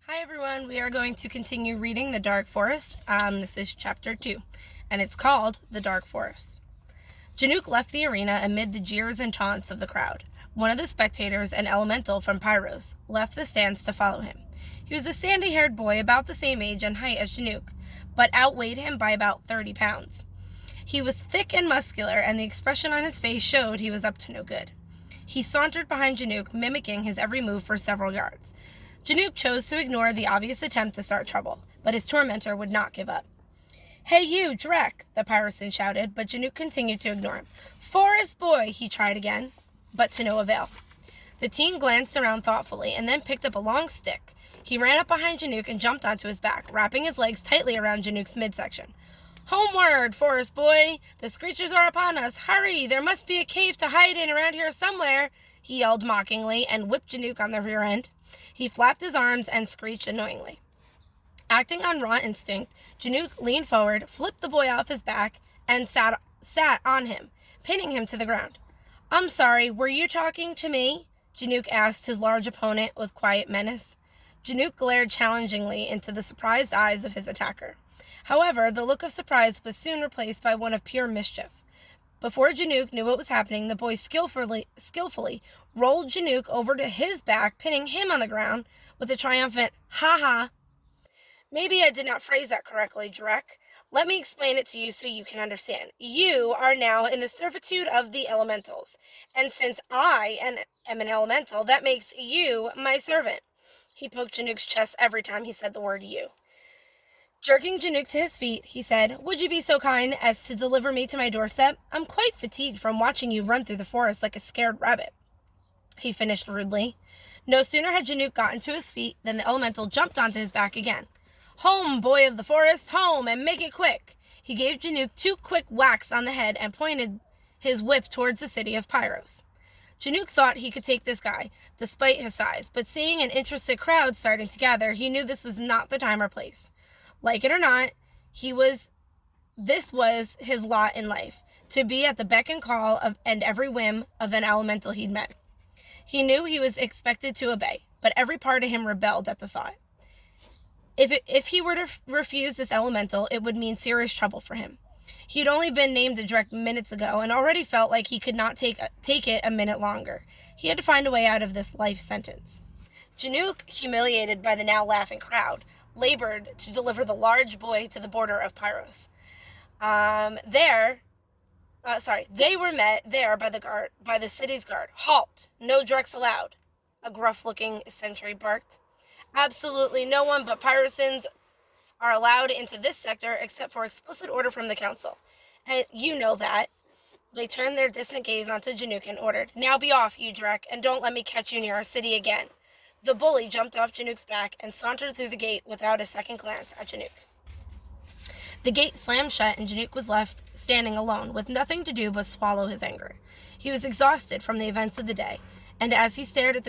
Hi everyone, we are going to continue reading The Dark Forest. This is chapter 2, and it's called The Dark Forest. Janook left the arena amid the jeers and taunts of the crowd. One of the spectators, an elemental from Pyros, left the stands to follow him. He was a sandy-haired boy about the same age and height as Janook, but outweighed him by about 30 pounds. He was thick and muscular, and the expression on his face showed he was up to no good. He sauntered behind Janook, mimicking his every move for several yards. Janook chose to ignore the obvious attempt to start trouble, but his tormentor would not give up. "Hey you, Drek," the Pyrosan shouted, but Janook continued to ignore him. "Forest boy," he tried again, but to no avail. The teen glanced around thoughtfully and then picked up a long stick. He ran up behind Janook and jumped onto his back, wrapping his legs tightly around Janook's midsection. "Homeward, Forest boy! The screechers are upon us! Hurry! There must be a cave to hide in around here somewhere!" he yelled mockingly and whipped Janook on the rear end. He flapped his arms and screeched annoyingly. Acting on raw instinct, Janook leaned forward, flipped the boy off his back, and sat on him, pinning him to the ground. "I'm sorry, were you talking to me?" Janook asked his large opponent with quiet menace. Janook glared challengingly into the surprised eyes of his attacker. However, the look of surprise was soon replaced by one of pure mischief. Before Janook knew what was happening, the boy skillfully rolled Janook over to his back, pinning him on the ground with a triumphant "ha-ha." "Maybe I did not phrase that correctly, Drek. Let me explain it to you so you can understand. You are now in the servitude of the elementals, and since I am an elemental, that makes you my servant." He poked Janook's chest every time he said the word "you." Jerking Janook to his feet, he said, "Would you be so kind as to deliver me to my doorstep? I'm quite fatigued from watching you run through the forest like a scared rabbit," he finished rudely. No sooner had Janook gotten to his feet than the elemental jumped onto his back again. "Home, boy of the forest, home, and make it quick!" He gave Janook 2 quick whacks on the head and pointed his whip towards the city of Pyros. Janook thought he could take this guy, despite his size, but seeing an interested crowd starting to gather, he knew this was not the time or place. Like it or not, this was his lot in life, to be at the beck and call of and every whim of an elemental he'd met. He knew he was expected to obey, but every part of him rebelled at the thought. If he were to refuse this elemental, it would mean serious trouble for him. He'd only been named a Drek minutes ago and already felt like he could not take it a minute longer. He had to find a way out of this life sentence. Janook, humiliated by the now laughing crowd, labored to deliver the large boy to the border of Pyros. They were met there by the city's guard. "Halt! No Dreks allowed," a gruff-looking sentry barked. "Absolutely no one but Pyrosans are allowed into this sector except for explicit order from the council. And you know that." They turned their distant gaze onto Janook and ordered, "Now be off, you Drek, and don't let me catch you near our city again." The bully jumped off Janook's back and sauntered through the gate without a second glance at Janook. The gate slammed shut and Janook was left standing alone, with nothing to do but swallow his anger. He was exhausted from the events of the day, and as he stared at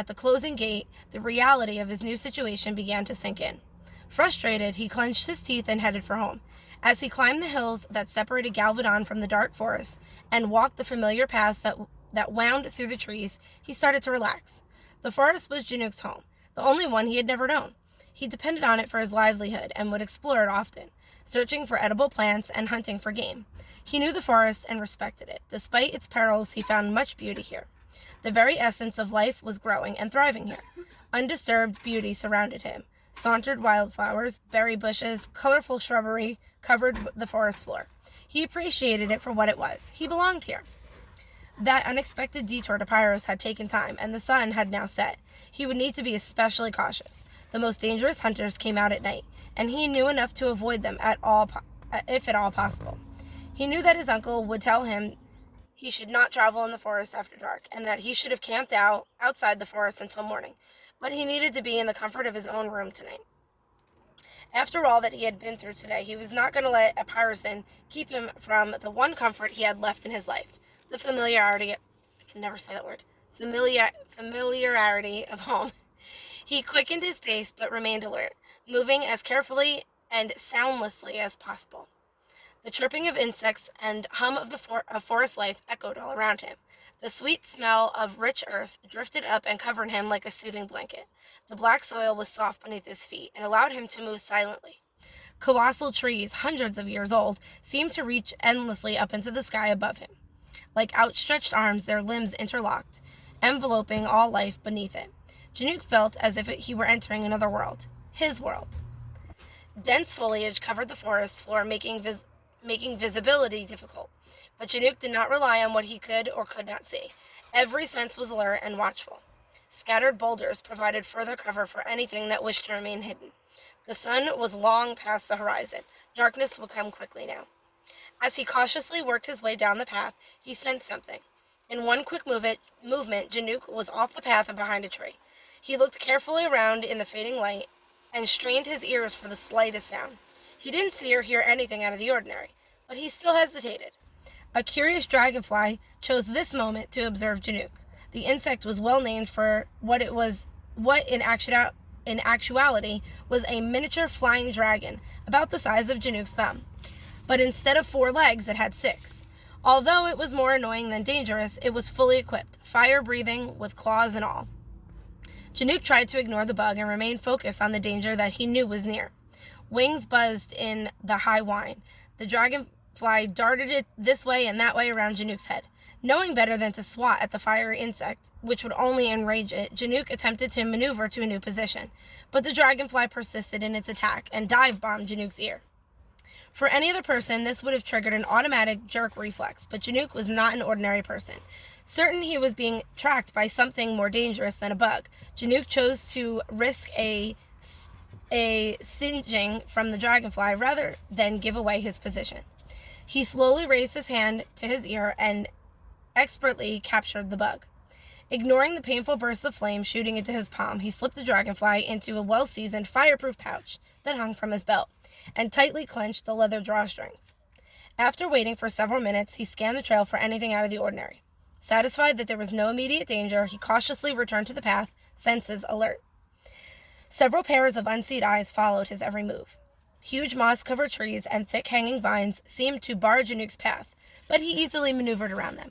the closing gate, the reality of his new situation began to sink in. Frustrated, he clenched his teeth and headed for home. As he climbed the hills that separated Galvadon from the dark forest and walked the familiar paths that wound through the trees, he started to relax. The forest was Janook's home, the only one he had never known. He depended on it for his livelihood and would explore it often, searching for edible plants and hunting for game. He knew the forest and respected it. Despite its perils, he found much beauty here. The very essence of life was growing and thriving here. Undisturbed beauty surrounded him. Sauntered wildflowers, berry bushes, colorful shrubbery covered the forest floor. He appreciated it for what it was. He belonged here. That unexpected detour to Pyros had taken time, and the sun had now set. He would need to be especially cautious. The most dangerous hunters came out at night, and he knew enough to avoid them if at all possible. He knew that his uncle would tell him he should not travel in the forest after dark, and that he should have camped outside the forest until morning, but he needed to be in the comfort of his own room tonight. After all that he had been through today, he was not going to let a Pyrosan keep him from the one comfort he had left in his life. The familiarity of home. He quickened his pace but remained alert, moving as carefully and soundlessly as possible. The chirping of insects and hum of forest life echoed all around him. The sweet smell of rich earth drifted up and covered him like a soothing blanket. The black soil was soft beneath his feet and allowed him to move silently. Colossal trees, hundreds of years old, seemed to reach endlessly up into the sky above him. Like outstretched arms, their limbs interlocked, enveloping all life beneath it. Janook felt as if he were entering another world, his world. Dense foliage covered the forest floor, making visibility difficult. But Janook did not rely on what he could or could not see. Every sense was alert and watchful. Scattered boulders provided further cover for anything that wished to remain hidden. The sun was long past the horizon. Darkness would come quickly now. As he cautiously worked his way down the path, he sensed something. In one quick movement, Janook was off the path and behind a tree. He looked carefully around in the fading light and strained his ears for the slightest sound. He didn't see or hear anything out of the ordinary, but he still hesitated. A curious dragonfly chose this moment to observe Janook. The insect was well named for what in actuality was a miniature flying dragon, about the size of Janook's thumb. But instead of 4 legs, it had 6. Although it was more annoying than dangerous, it was fully equipped, fire-breathing, with claws and all. Janook tried to ignore the bug and remain focused on the danger that he knew was near. Wings buzzed in the high whine. The dragonfly darted it this way and that way around Janook's head. Knowing better than to swat at the fiery insect, which would only enrage it, Janook attempted to maneuver to a new position. But the dragonfly persisted in its attack and dive-bombed Janook's ear. For any other person, this would have triggered an automatic jerk reflex, but Janook was not an ordinary person. Certain he was being tracked by something more dangerous than a bug, Janook chose to risk a singeing from the dragonfly rather than give away his position. He slowly raised his hand to his ear and expertly captured the bug. Ignoring the painful bursts of flame shooting into his palm, he slipped the dragonfly into a well-seasoned, fireproof pouch that hung from his belt, and tightly clenched the leather drawstrings. After waiting for several minutes, he scanned the trail for anything out of the ordinary. Satisfied that there was no immediate danger, he cautiously returned to the path, senses alert. Several pairs of unseen eyes followed his every move. Huge moss-covered trees and thick hanging vines seemed to bar Janook's path, but he easily maneuvered around them.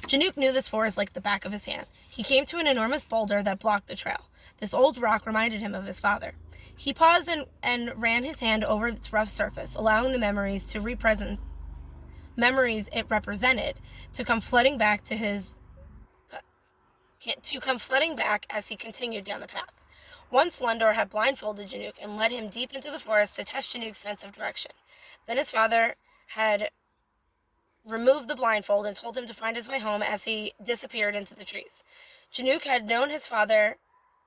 Janook knew this forest like the back of his hand. He came to an enormous boulder that blocked the trail. This old rock reminded him of his father. He paused and ran his hand over its rough surface, allowing the memories it represented to come flooding back as he continued down the path. Once Lundor had blindfolded Janook and led him deep into the forest to test Janook's sense of direction. Then his father had removed the blindfold and told him to find his way home as he disappeared into the trees. Janook had known his father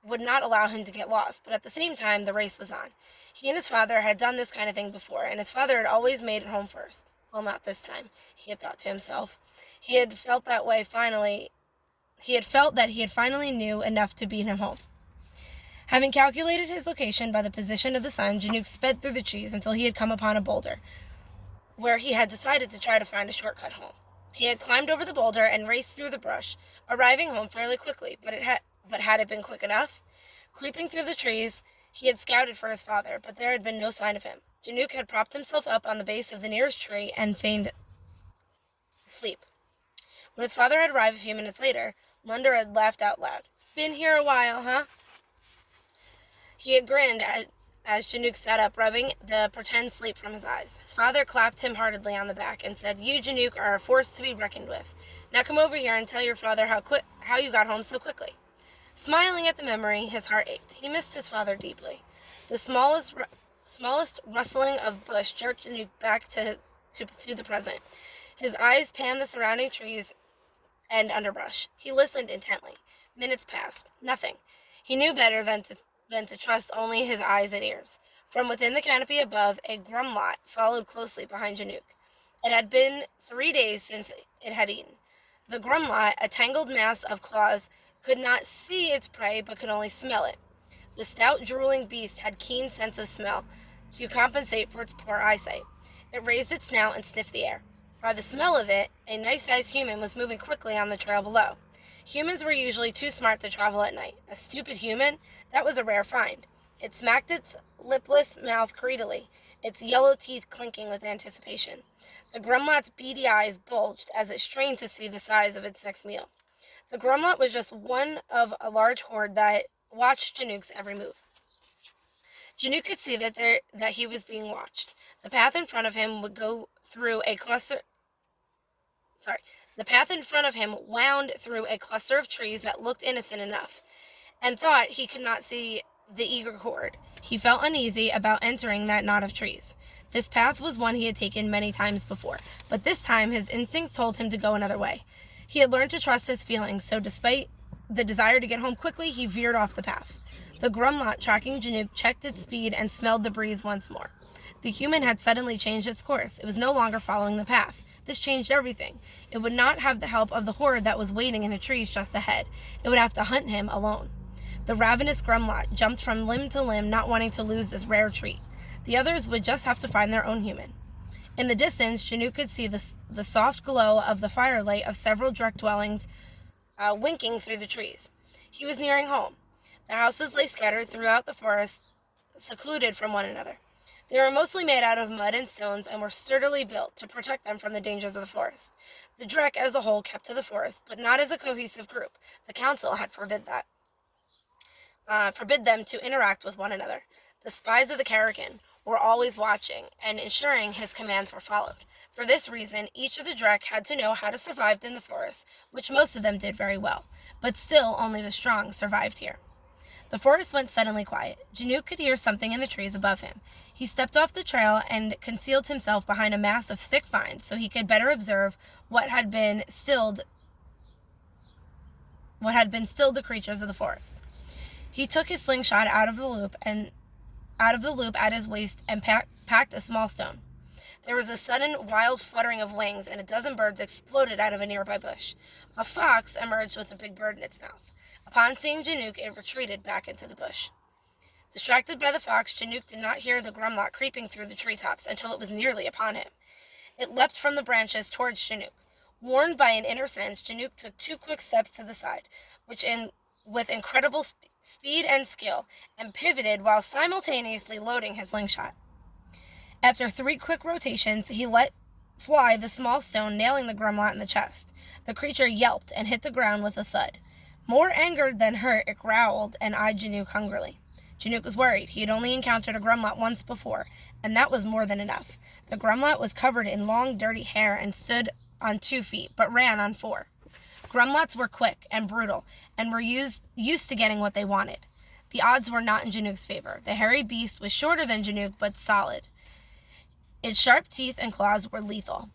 would not allow him to get lost, but at the same time, the race was on. He and his father had done this kind of thing before, and his father had always made it home first. Well, not this time, he had thought to himself. He had felt that he had finally knew enough to beat him home. Having calculated his location by the position of the sun, Janook sped through the trees until he had come upon a boulder, where he had decided to try to find a shortcut home. He had climbed over the boulder and raced through the brush, arriving home fairly quickly, but had it been quick enough? Creeping through the trees, he had scouted for his father, but there had been no sign of him. Janook had propped himself up on the base of the nearest tree and feigned sleep. When his father had arrived a few minutes later, Lundor had laughed out loud. "Been here a while, huh?" He had grinned as Janook sat up, rubbing the pretend sleep from his eyes. His father clapped him heartily on the back and said, "You, Janook, are a force to be reckoned with. Now come over here and tell your father how you got home so quickly." Smiling at the memory, his heart ached. He missed his father deeply. The smallest rustling of bush jerked Janook back to the present. His eyes panned the surrounding trees and underbrush. He listened intently. Minutes passed. Nothing. He knew better than to trust only his eyes and ears. From within the canopy above, a grumlot followed closely behind Janook. It had been 3 days since it had eaten. The grumlot, a tangled mass of claws, could not see its prey but could only smell it. The stout, drooling beast had keen sense of smell to compensate for its poor eyesight. It raised its snout and sniffed the air. By the smell of it, a nice-sized human was moving quickly on the trail below. Humans were usually too smart to travel at night. A stupid human? That was a rare find. It smacked its lipless mouth greedily, its yellow teeth clinking with anticipation. The grumlot's beady eyes bulged as it strained to see the size of its next meal. The grumlot was just one of a large horde that watched Janook's every move. Janook could see that he was being watched. The path in front of him would go through a cluster. The path in front of him wound through a cluster of trees that looked innocent enough, and thought he could not see the eager horde. He felt uneasy about entering that knot of trees. This path was one he had taken many times before, but this time his instincts told him to go another way. He had learned to trust his feelings, so despite the desire to get home quickly, he veered off the path. The grumlot, tracking Janook, checked its speed and smelled the breeze once more. The human had suddenly changed its course. It was no longer following the path. This changed everything. It would not have the help of the horde that was waiting in the trees just ahead. It would have to hunt him alone. The ravenous grumlot jumped from limb to limb, not wanting to lose this rare treat. The others would just have to find their own human. In the distance, Janook could see the soft glow of the firelight of several direct dwellings winking through the trees. He was nearing home. The houses lay scattered throughout the forest, secluded from one another. They were mostly made out of mud and stones and were sturdily built to protect them from the dangers of the forest. The Drek as a whole kept to the forest, but not as a cohesive group. The council had forbid them to interact with one another. The spies of the Karakin were always watching and ensuring his commands were followed. For this reason, each of the Drek had to know how to survive in the forest, which most of them did very well, but still only the strong survived here. The forest went suddenly quiet. Janook could hear something in the trees above him. He stepped off the trail and concealed himself behind a mass of thick vines so he could better observe what had been stilled the creatures of the forest. He took his slingshot out of the loop at his waist and packed a small stone. There was a sudden wild fluttering of wings, and a dozen birds exploded out of a nearby bush. A fox emerged with a big bird in its mouth. Upon seeing Janook, it retreated back into the bush. Distracted by the fox, Janook did not hear the grumlot creeping through the treetops until it was nearly upon him. It leapt from the branches towards Janook. Warned by an inner sense, Janook took 2 quick steps to the side, with incredible speed and skill, and pivoted while simultaneously loading his slingshot. After 3 quick rotations, he let fly the small stone, nailing the grumlot in the chest. The creature yelped and hit the ground with a thud. More angered than hurt, it growled and eyed Janook hungrily. Janook was worried. He had only encountered a grumlot once before, and that was more than enough. The grumlot was covered in long, dirty hair and stood on 2 feet, but ran on 4. Grumlots were quick and brutal, and were used to getting what they wanted. The odds were not in Janook's favor. The hairy beast was shorter than Janook, but solid. Its sharp teeth and claws were lethal.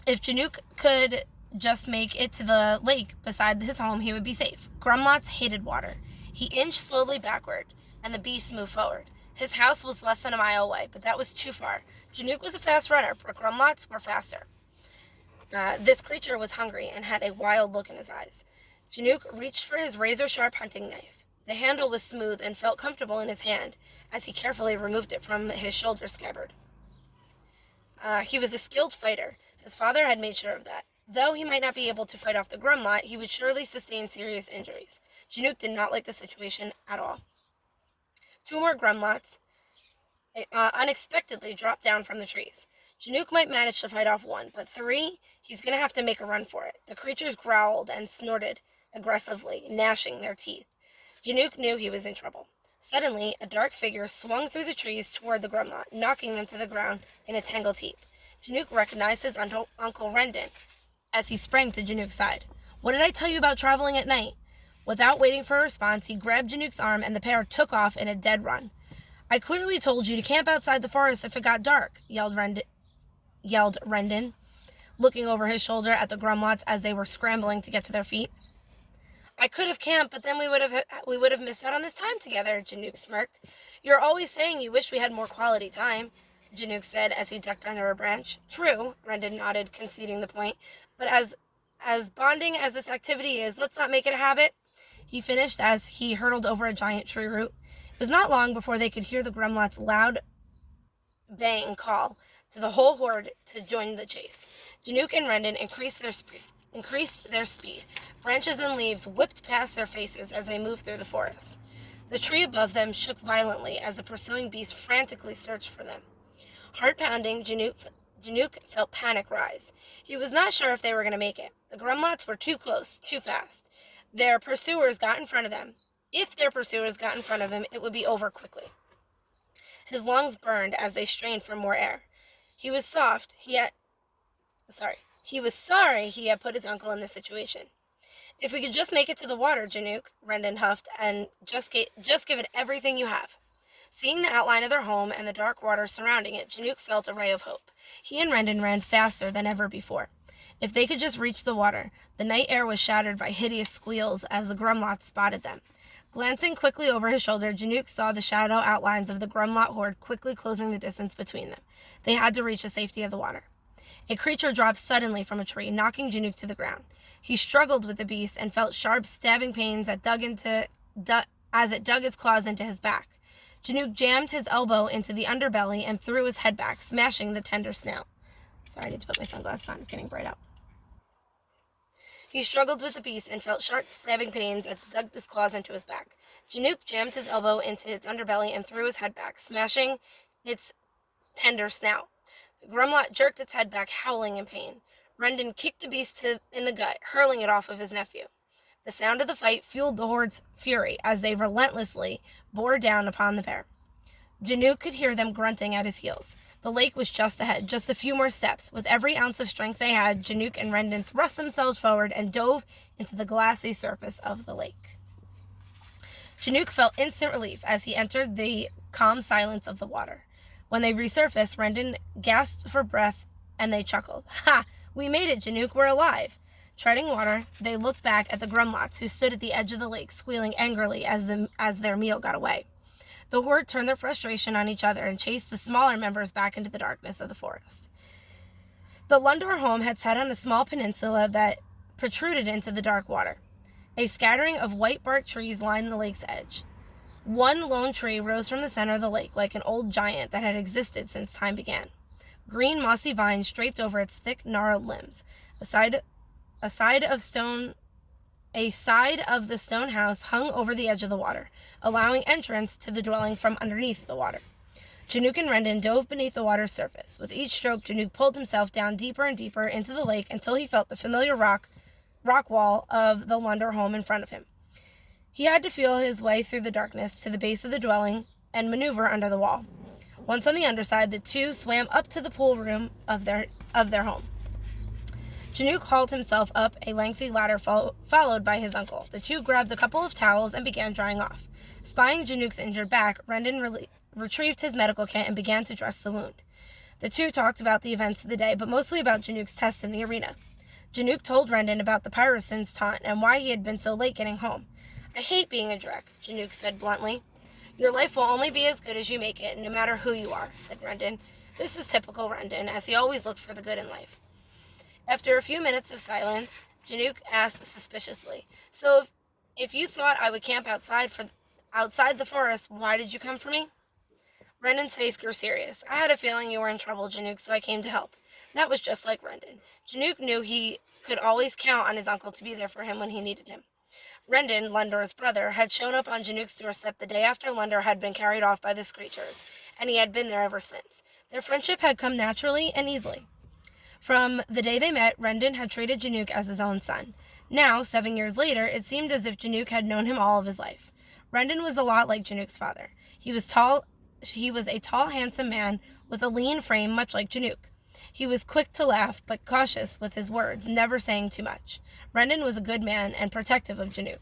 If Janook could just make it to the lake beside his home, he would be safe. Grumlots hated water. He inched slowly backward, and the beast moved forward. His house was less than a mile away, but that was too far. Janook was a fast runner, but grumlots were faster. This creature was hungry and had a wild look in his eyes. Janook reached for his razor-sharp hunting knife. The handle was smooth and felt comfortable in his hand as he carefully removed it from his shoulder scabbard. He was a skilled fighter. His father had made sure of that. Though he might not be able to fight off the grumlot, he would surely sustain serious injuries. Janook did not like the situation at all. 2 more grumlots unexpectedly dropped down from the trees. Janook might manage to fight off 1, but 3, he's going to have to make a run for it. The creatures growled and snorted aggressively, gnashing their teeth. Janook knew he was in trouble. Suddenly, a dark figure swung through the trees toward the grumlot, knocking them to the ground in a tangled heap. Janook recognized his Uncle Rendon as he sprang to Janook's side. "What did I tell you about traveling at night?" Without waiting for a response, he grabbed Janook's arm, and the pair took off in a dead run. "I clearly told you to camp outside the forest if it got dark," yelled Rendon, looking over his shoulder at the grumlots as they were scrambling to get to their feet. "I could have camped, but then we would have missed out on this time together," Janook smirked. "You're always saying you wish we had more quality time," Janook said as he ducked under a branch. "True," Rendon nodded, conceding the point, "but as bonding as this activity is, let's not make it a habit," he finished as he hurtled over a giant tree root. It was not long before they could hear the grumlot's loud baying call to the whole horde to join the chase. Janook and Rendon increased their speed. Branches and leaves whipped past their faces as they moved through the forest. The tree above them shook violently as the pursuing beast frantically searched for them. Heart-pounding, Janook felt panic rise. He was not sure if they were going to make it. The Grumlots were too close, too fast. If their pursuers got in front of them, it would be over quickly. His lungs burned as they strained for more air. He was sorry he had put his uncle in this situation. If we could just make it to the water, Janook, Rendon huffed, and just give it everything you have. Seeing the outline of their home and the dark water surrounding it, Janook felt a ray of hope. He and Rendon ran faster than ever before. If they could just reach the water, the night air was shattered by hideous squeals as the Grumlots spotted them. Glancing quickly over his shoulder, Janook saw the shadow outlines of the Grumlot horde quickly closing the distance between them. They had to reach the safety of the water. A creature dropped suddenly from a tree, knocking Janook to the ground. He struggled with the beast and felt sharp, stabbing pains as it dug its claws into his back. Janook jammed his elbow into the underbelly and threw his head back, smashing the tender snout. Sorry, I need to put my sunglasses on. It's getting bright out. He struggled with the beast and felt sharp, stabbing pains as it dug its claws into his back. Janook jammed his elbow into its underbelly and threw his head back, smashing its tender snout. The Grumlot jerked its head back, howling in pain. Rendon kicked the beast in the gut, hurling it off of his nephew. The sound of the fight fueled the horde's fury as they relentlessly bore down upon the pair. Janook could hear them grunting at his heels. The lake was just ahead, just a few more steps. With every ounce of strength they had, Janook and Rendon thrust themselves forward and dove into the glassy surface of the lake. Janook felt instant relief as he entered the calm silence of the water. When they resurfaced, Rendon gasped for breath and they chuckled. "Ha! We made it, Janook, we're alive!" Treading water, they looked back at the Grumlots who stood at the edge of the lake, squealing angrily as their meal got away. The horde turned their frustration on each other and chased the smaller members back into the darkness of the forest. The Lundor home had sat on a small peninsula that protruded into the dark water. A scattering of white bark trees lined the lake's edge. One lone tree rose from the center of the lake like an old giant that had existed since time began. Green mossy vines draped over its thick, gnarled limbs. A side of the stone house hung over the edge of the water, allowing entrance to the dwelling from underneath the water. Janook and Rendon dove beneath the water's surface. With each stroke, Janook pulled himself down deeper and deeper into the lake until he felt the familiar rock wall of the Lundor home in front of him. He had to feel his way through the darkness to the base of the dwelling and maneuver under the wall. Once on the underside, the two swam up to the pool room of their home. Janook hauled himself up a lengthy ladder followed by his uncle. The two grabbed a couple of towels and began drying off. Spying Janook's injured back, Rendon retrieved his medical kit and began to dress the wound. The two talked about the events of the day, but mostly about Janook's test in the arena. Janook told Rendon about the Pyrosin's taunt and why he had been so late getting home. "I hate being a Drek," Janook said bluntly. "Your life will only be as good as you make it, no matter who you are," said Rendon. This was typical Rendon, as he always looked for the good in life. After a few minutes of silence, Janook asked suspiciously, "So if you thought I would camp outside the forest, why did you come for me?" Rendon's face grew serious. "I had a feeling you were in trouble, Janook, so I came to help." That was just like Rendon. Janook knew he could always count on his uncle to be there for him when he needed him. Rendon, Lundor's brother, had shown up on Janook's doorstep the day after Lundor had been carried off by the Screechers, and he had been there ever since. Their friendship had come naturally and easily. From the day they met, Rendon had treated Janook as his own son. Now, 7 years later, it seemed as if Janook had known him all of his life. Rendon was a lot like Janook's father. He was a tall, handsome man with a lean frame, much like Janook. He was quick to laugh, but cautious with his words, never saying too much. Rendon was a good man and protective of Janook.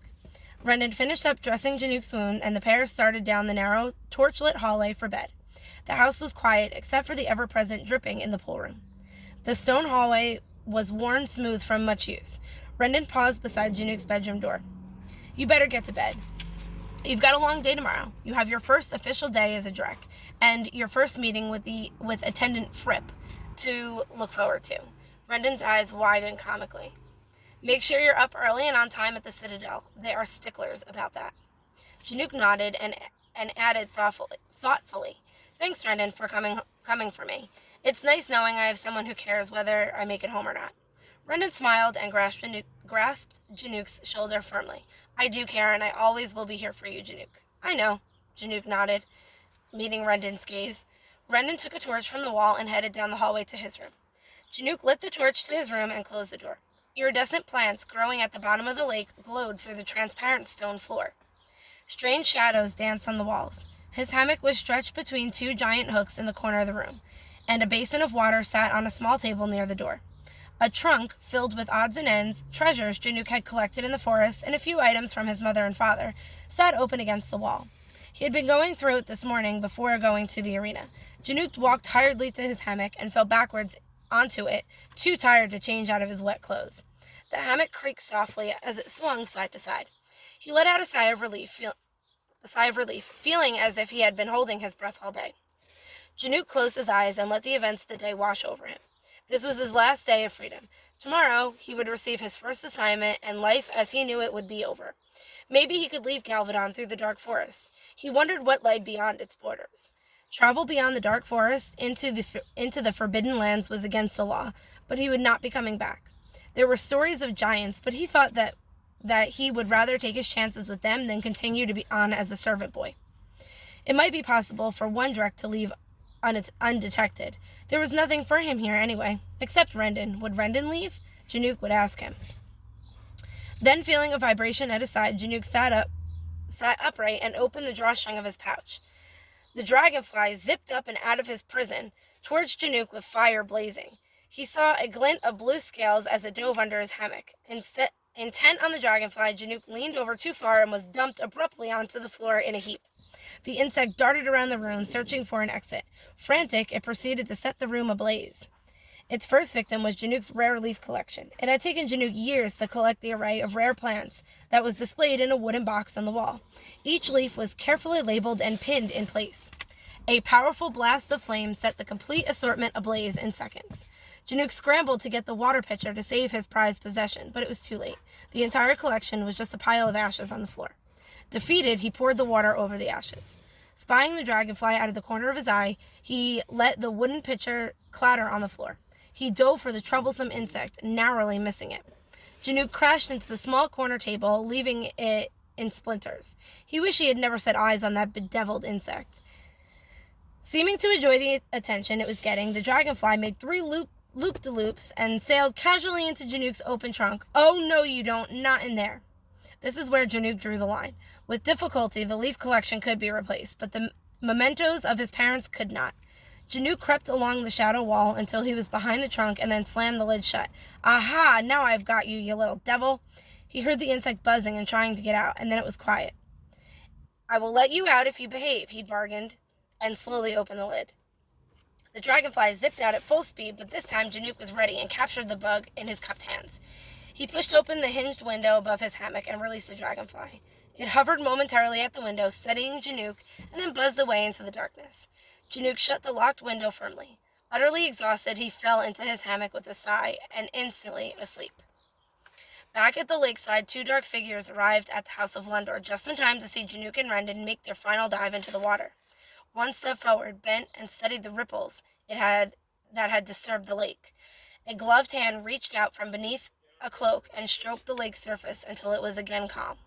Rendon finished up dressing Janook's wound, and the pair started down the narrow, torch-lit hallway for bed. The house was quiet, except for the ever-present dripping in the pool room. The stone hallway was worn smooth from much use. Rendon paused beside Janook's bedroom door. "You better get to bed. You've got a long day tomorrow. You have your first official day as a Drek, and your first meeting with Attendant Fripp to look forward to." Rendon's eyes widened comically. "Make sure you're up early and on time at the Citadel. They are sticklers about that." Janook nodded and added thoughtfully, "Thanks, Rendon, for coming for me. It's nice knowing I have someone who cares whether I make it home or not." Rendon smiled and grasped Janook's shoulder firmly. "I do care, and I always will be here for you, Janook." I know, Janook nodded, meeting Rendon's gaze. Rendon took a torch from the wall and headed down the hallway to his room. Janook lit the torch to his room and closed the door. Iridescent plants growing at the bottom of the lake glowed through the transparent stone floor. Strange shadows danced on the walls. His hammock was stretched between two giant hooks in the corner of the room, and a basin of water sat on a small table near the door. A trunk filled with odds and ends, treasures Janook had collected in the forest, and a few items from his mother and father, sat open against the wall. He had been going through it this morning before going to the arena. Janook walked tiredly to his hammock and fell backwards onto it, too tired to change out of his wet clothes. The hammock creaked softly as it swung side to side. He let out a sigh of relief, feeling as if he had been holding his breath all day. Janook closed his eyes and let the events of the day wash over him. This was his last day of freedom. Tomorrow, he would receive his first assignment, and life as he knew it would be over. Maybe he could leave Galvadon through the dark forest. He wondered what lay beyond its borders. Travel beyond the dark forest into the forbidden lands was against the law, but he would not be coming back. There were stories of giants, but he thought that he would rather take his chances with them than continue to be on as a servant boy. It might be possible for one Drek to leave undetected. There was nothing for him here anyway, except Rendon. Would Rendon leave? Janook would ask him. Then, feeling a vibration at his side, Janook sat upright and opened the drawstring of his pouch. The dragonfly zipped up and out of his prison towards Janook with fire blazing. He saw a glint of blue scales as it dove under his hammock. Intent on the dragonfly, Janook leaned over too far and was dumped abruptly onto the floor in a heap. The insect darted around the room, searching for an exit. Frantic, it proceeded to set the room ablaze. Its first victim was Janook's rare leaf collection. It had taken Janook years to collect the array of rare plants that was displayed in a wooden box on the wall. Each leaf was carefully labeled and pinned in place. A powerful blast of flame set the complete assortment ablaze in seconds. Janook scrambled to get the water pitcher to save his prized possession, but it was too late. The entire collection was just a pile of ashes on the floor. Defeated, he poured the water over the ashes. Spying the dragonfly out of the corner of his eye, he let the wooden pitcher clatter on the floor. He dove for the troublesome insect, narrowly missing it. Janook crashed into the small corner table, leaving it in splinters. He wished he had never set eyes on that bedeviled insect. Seeming to enjoy the attention it was getting, the dragonfly made 3 loop-de-loops and sailed casually into Janook's open trunk. "Oh, no, you don't. Not in there." This is where Janook drew the line. With difficulty, the leaf collection could be replaced, but the mementos of his parents could not. Janook crept along the shadow wall until he was behind the trunk and then slammed the lid shut. "Aha! Now I've got you, you little devil." He heard the insect buzzing and trying to get out, and then it was quiet. "I will let you out if you behave," he bargained, and slowly opened the lid. The dragonfly zipped out at full speed, but this time Janook was ready and captured the bug in his cupped hands. He pushed open the hinged window above his hammock and released the dragonfly. It hovered momentarily at the window, steadying Janook, and then buzzed away into the darkness. Janook shut the locked window firmly. Utterly exhausted, he fell into his hammock with a sigh and instantly asleep. Back at the lakeside, 2 dark figures arrived at the house of Lundor just in time to see Janook and Rendon make their final dive into the water. One stepped forward, bent, and studied the ripples that had disturbed the lake. A gloved hand reached out from beneath a cloak and stroked the lake's surface until it was again calm.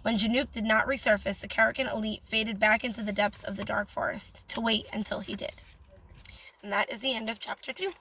When Janook did not resurface, the Karakin elite faded back into the depths of the dark forest to wait until he did. And that is the end of Chapter 2.